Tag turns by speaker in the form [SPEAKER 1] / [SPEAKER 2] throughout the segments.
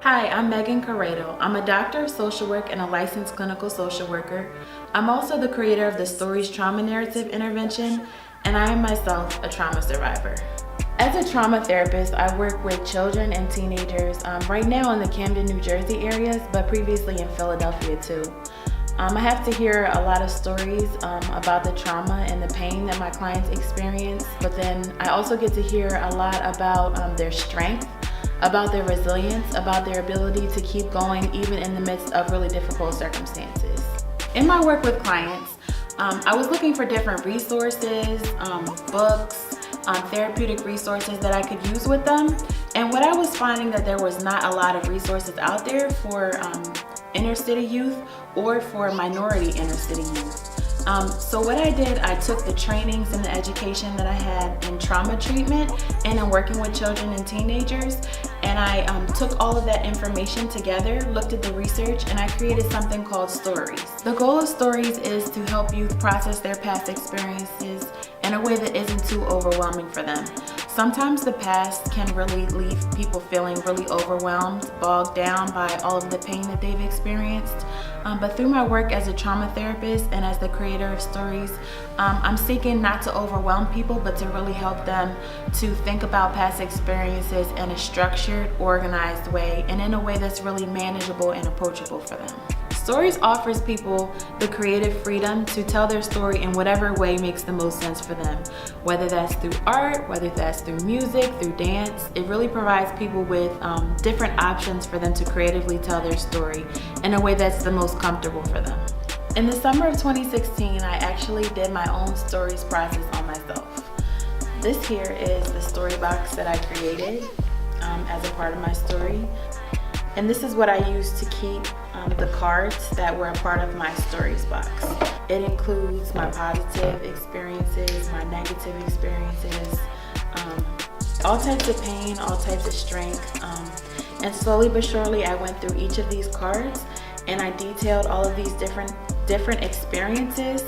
[SPEAKER 1] Hi, I'm Meagan. I'm a doctor of social work and a licensed clinical social worker. I'm also the creator of the Storiez Trauma Narrative Intervention, and I am myself a trauma survivor. As a trauma therapist, I work with children and teenagers right now in the Camden, New Jersey areas, but previously in Philadelphia too. I have to hear a lot of stories about the trauma and the pain that my clients experience, but then I also get to hear a lot about their strength, about their resilience, about their ability to keep going even in the midst of really difficult circumstances. In my work with clients, I was looking for different resources, books, therapeutic resources that I could use with them. And what I was finding that there was not a lot of resources out there for inner city youth or for minority inner city youth. So what I did, I took the trainings and the education that I had in trauma treatment and in working with children and teenagers, and I took all of that information together, looked at the research, and I created something called Storiez. The goal of Storiez is to help youth process their past experiences in a way that isn't too overwhelming for them. Sometimes the past can really leave people feeling really overwhelmed, bogged down by all of the pain that they've experienced. But through my work as a trauma therapist and as the creator of Storiez, I'm seeking not to overwhelm people, but to really help them to think about past experiences in a structured, organized way, and in a way that's really manageable and approachable for them. Storiez offers people the creative freedom to tell their story in whatever way makes the most sense for them. Whether that's through art, whether that's through music, through dance, it really provides people with different options for them to creatively tell their story in a way that's the most comfortable for them. In the summer of 2016, I actually did my own Storiez process on myself. This here is the story box that I created as a part of my story. And this is what I used to keep the cards that were a part of my Storiez box. It includes my positive experiences, my negative experiences, all types of pain, all types of strength. And slowly but surely I went through each of these cards and I detailed all of these different experiences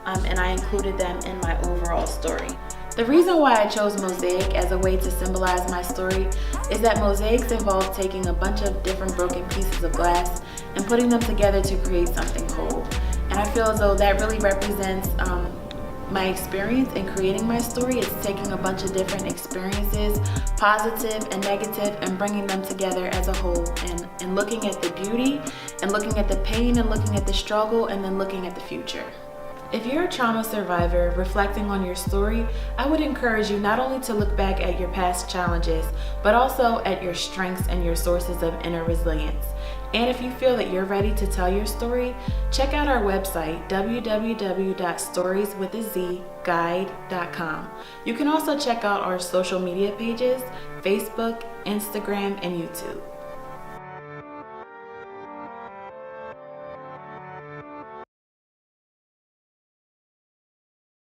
[SPEAKER 1] and I included them in my overall story. The reason why I chose mosaic as a way to symbolize my story is that mosaics involve taking a bunch of different broken pieces of glass and putting them together to create something whole. And I feel as though that really represents my experience in creating my story. It's taking a bunch of different experiences, positive and negative, and bringing them together as a whole and looking at the beauty and looking at the pain and looking at the struggle and then looking at the future. If you're a trauma survivor reflecting on your story, I would encourage you not only to look back at your past challenges, but also at your strengths and your sources of inner resilience. And if you feel that you're ready to tell your story, check out our website, www.storiezguide.com. You can also check out our social media pages, Facebook, Instagram, and YouTube.